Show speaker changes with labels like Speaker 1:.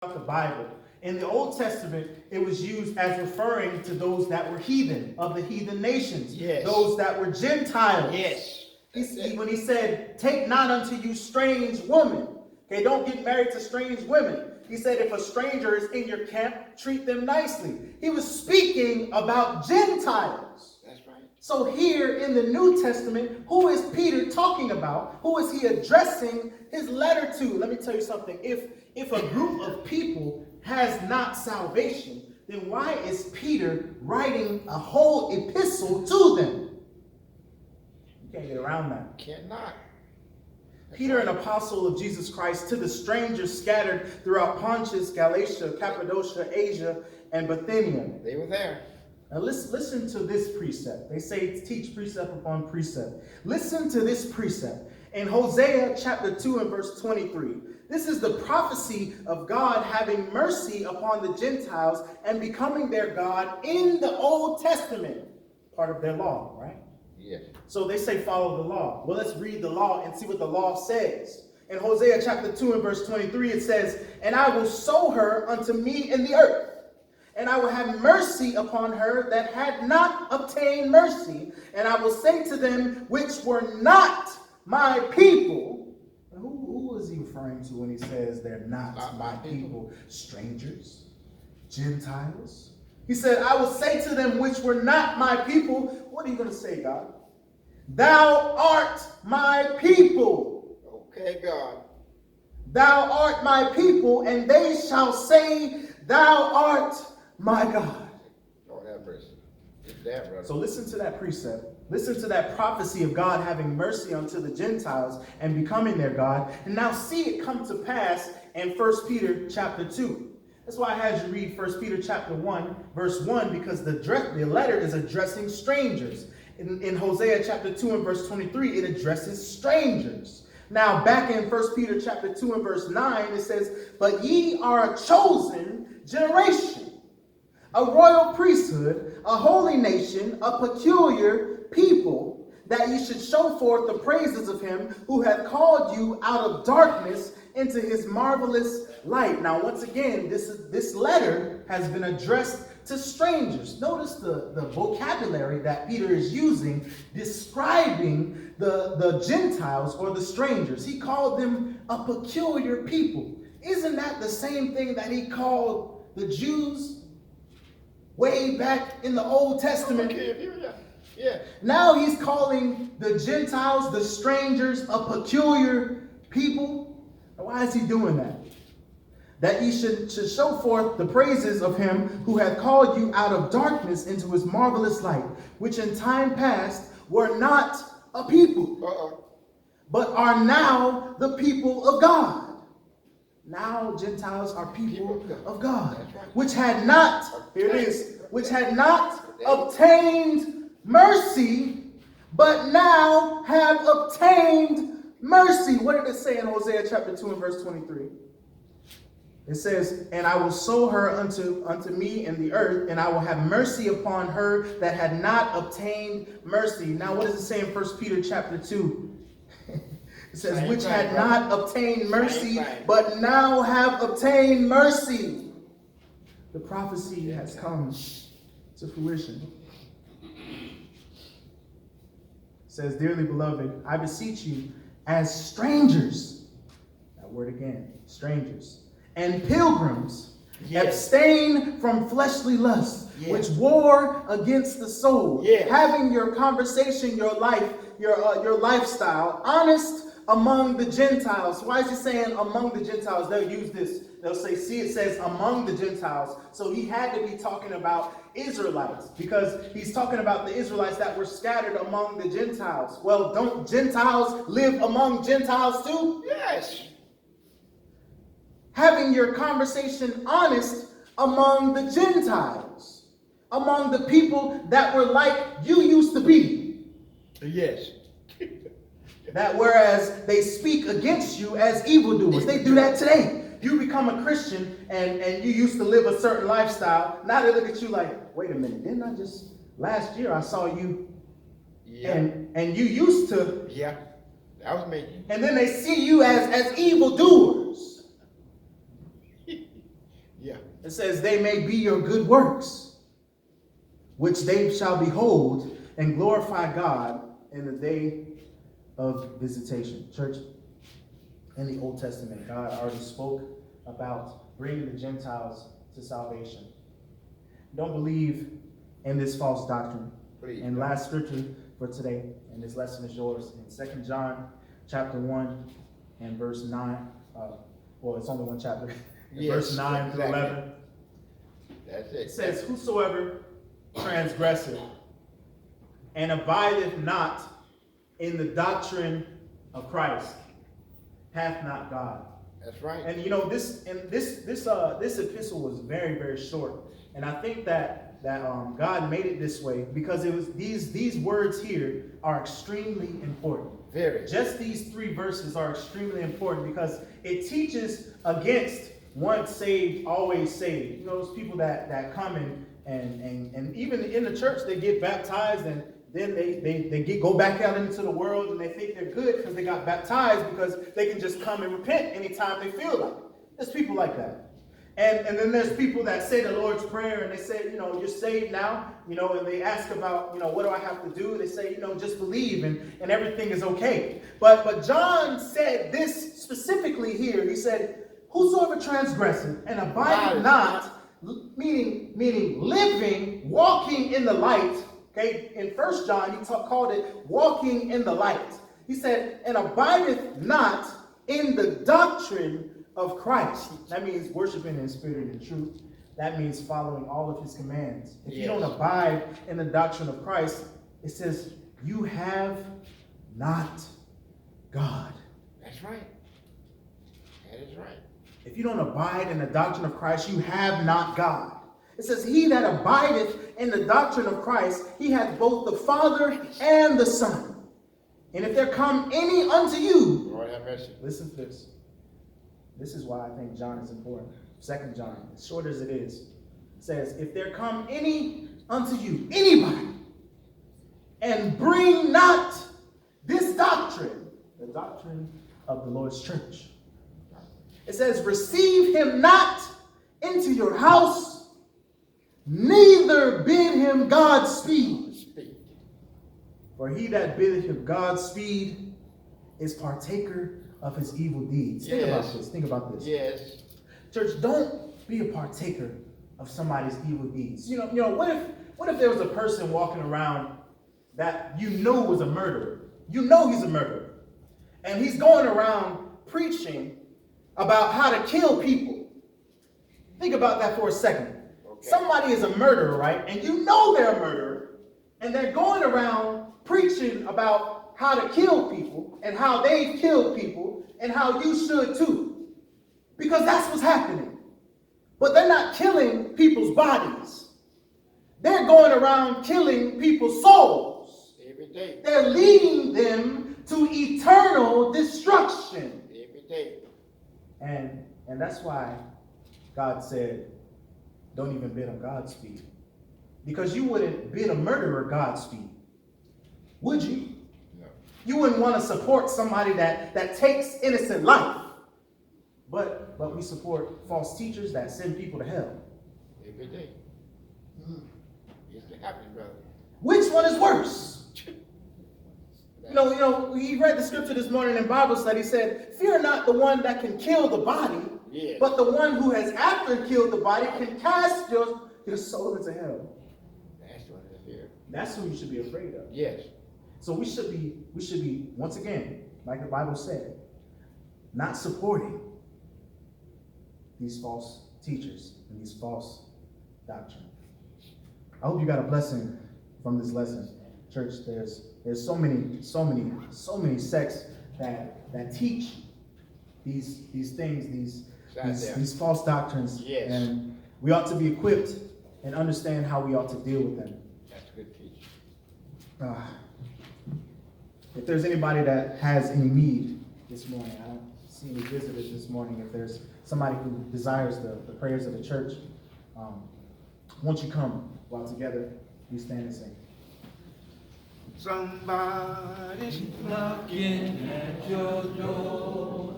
Speaker 1: The Bible. In the Old Testament, it was used as referring to those that were heathen, of the heathen nations.
Speaker 2: Yes.
Speaker 1: Those that were Gentiles.
Speaker 2: Yes.
Speaker 1: When he said, take not unto you strange women. Okay, don't get married to strange women. He said, if a stranger is in your camp, treat them nicely. He was speaking about Gentiles.
Speaker 2: That's right.
Speaker 1: So here in the New Testament, who is Peter talking about? Who is he addressing his letter to? Let me tell you something. If a group of people has not salvation, then why is Peter writing a whole epistle to them? You can't get around that.
Speaker 2: Cannot.
Speaker 1: Peter, an apostle of Jesus Christ, to the strangers scattered throughout Pontus, Galatia, Cappadocia, Asia, and Bithynia.
Speaker 2: They were there.
Speaker 1: Now listen to this precept. They say teach precept upon precept. Listen to this precept. In Hosea chapter 2 and verse 23. This is the prophecy of God having mercy upon the Gentiles and becoming their God in the Old Testament. Part of their law, right?
Speaker 2: Yes.
Speaker 1: So they say follow the law. Well, let's read the law and see what the law says. In Hosea chapter 2 and verse 23, it says, and I will sow her unto me in the earth, and I will have mercy upon her that had not obtained mercy, and I will say to them which were not my people. Who is he referring to when he says they're not my people? Strangers, Gentiles. He said, I will say to them which were not my people. What are you going to say, God? Thou art my people.
Speaker 2: Okay, God.
Speaker 1: Thou art my people, and they shall say, thou art my God.
Speaker 2: Lord have mercy. It's that, brother.
Speaker 1: So listen to that precept. Listen to that prophecy of God having mercy unto the Gentiles and becoming their God. And now see it come to pass in 1 Peter chapter 2. That's why I had you read 1 Peter chapter 1, verse 1, because the letter is addressing strangers. In Hosea chapter 2 and verse 23, it addresses strangers. Now back in 1 Peter chapter 2 and verse 9, it says, but ye are a chosen generation, a royal priesthood, a holy nation, a peculiar people, that ye should show forth the praises of him who hath called you out of darkness into his marvelous light. Now, once again, this letter has been addressed to strangers. Notice the vocabulary that Peter is using describing the Gentiles or the strangers. He called them a peculiar people. Isn't that the same thing that he called the Jews way back in the Old Testament?
Speaker 2: Yeah.
Speaker 1: Now he's calling the Gentiles, the strangers, a peculiar people. Why is he doing that? That ye should show forth the praises of him who hath called you out of darkness into his marvelous light, which in time past were not a people, but are now the people of God. Now Gentiles are people of God, which had not, here it is, which had not obtained mercy, but now have obtained mercy. What did it say in Hosea chapter 2 and verse 23? It says, and I will sow her unto me in the earth, and I will have mercy upon her that had not obtained mercy. Now, what does it say in 1 Peter chapter 2? It says, which had not obtained mercy, but now have obtained mercy. The prophecy has come to fruition. It says, dearly beloved, I beseech you as strangers, that word again, strangers, and pilgrims, abstain from fleshly lusts, which war against the soul, having your conversation, your life, your lifestyle, honest among the Gentiles. Why is he saying among the Gentiles? They'll use this. They'll say, see, it says among the Gentiles. So he had to be talking about Israelites, because he's talking about the Israelites that were scattered among the Gentiles. Well, don't Gentiles live among Gentiles too?
Speaker 2: Yes.
Speaker 1: Having your conversation honest among the Gentiles, among the people that were like you used to be.
Speaker 2: Yes.
Speaker 1: That whereas they speak against you as evildoers. They do that today. You become a Christian and you used to live a certain lifestyle. Now they look at you like, wait a minute, didn't I just, last year I saw you and you used to.
Speaker 2: Yeah, that was me.
Speaker 1: And then they see you as evildoers.
Speaker 2: Yeah.
Speaker 1: It says, they may be your good works, which they shall behold and glorify God in the day of visitation. Church, in the Old Testament, God already spoke about bringing the Gentiles to salvation. Don't believe in this false doctrine.
Speaker 2: Please.
Speaker 1: And last scripture for today, and this lesson is yours, in 2 John chapter 1 and verse 9. Well, it's only one chapter.
Speaker 2: Yes,
Speaker 1: verse 9 through
Speaker 2: exactly.
Speaker 1: 11.
Speaker 2: That's it.
Speaker 1: It says, whosoever transgresseth and abideth not in the doctrine of Christ hath not God.
Speaker 2: That's right.
Speaker 1: And you know, this epistle was very, very short. And I think that God made it this way because it was these words here are extremely important.
Speaker 2: Very.
Speaker 1: Just these 3 verses are extremely important because it teaches against once saved, always saved. You know, those people that come and even in the church they get baptized and then they go back out into the world and they think they're good because they got baptized because they can just come and repent anytime they feel like it. There's people like that. And then there's people that say the Lord's Prayer and they say, you know, you're saved now, you know, and they ask about, you know, what do I have to do? They say, you know, just believe and everything is okay. But John said this specifically here. He said, whosoever transgresseth and abideth not, meaning living, walking in the light. Okay, in 1 John, he called it walking in the light. He said, and abideth not in the doctrine of Christ. That means worshiping in spirit and in truth. That means following all of his commands. If you don't abide in the doctrine of Christ, it says, you have not God.
Speaker 2: That's right. That is right.
Speaker 1: If you don't abide in the doctrine of Christ, you have not God. It says, he that abideth in the doctrine of Christ, he hath both the Father and the Son. And if there come any unto you,
Speaker 2: Lord have mercy.
Speaker 1: listen to this. This is why I think John is important. 2 John, as short as it is, says, if there come any unto you, anybody, and bring not this doctrine, the doctrine of the Lord's church. It says, receive him not into your house, neither bid him Godspeed. For he that biddeth him Godspeed is partaker of his evil deeds.
Speaker 2: Yes.
Speaker 1: Think about this. Think about this.
Speaker 2: Yes.
Speaker 1: Church, don't be a partaker of somebody's evil deeds. You know, what if there was a person walking around that you know was a murderer? You know he's a murderer. And he's going around preaching about how to kill people. Think about that for a second.
Speaker 2: Okay.
Speaker 1: Somebody is a murderer, right? And you know they're a murderer. And they're going around preaching about how to kill people and how they've killed people and how you should too. Because that's what's happening. But they're not killing people's bodies. They're going around killing people's souls.
Speaker 2: Every day.
Speaker 1: They're leading them to eternal destruction.
Speaker 2: Every day.
Speaker 1: And that's why God said, don't even bid him Godspeed. Because you wouldn't bid a murderer Godspeed. Would you?
Speaker 2: No.
Speaker 1: You wouldn't want to support somebody that takes innocent life. But we support false teachers that send people to hell.
Speaker 2: Every day. It's happening, brother.
Speaker 1: Which one is worse? You know, we read the scripture this morning in Bible study, said, fear not the one that can kill the body,
Speaker 2: Yes.
Speaker 1: but the one who has after killed the body can cast your soul into hell.
Speaker 2: That's what I fear.
Speaker 1: That's who you should be afraid of.
Speaker 2: Yes.
Speaker 1: So we should be, once again, like the Bible said, not supporting these false teachers and these false doctrine. I hope you got a blessing from this lesson. Church, there's so many sects that teach these things, these false doctrines.
Speaker 2: Yes.
Speaker 1: And we ought to be equipped and understand how we ought to deal with them.
Speaker 2: That's a good teaching.
Speaker 1: If there's anybody that has any need this morning, I don't see any visitors this morning. If there's somebody who desires the prayers of the church, won't you come while together we stand and sing.
Speaker 3: Somebody's knocking at your door.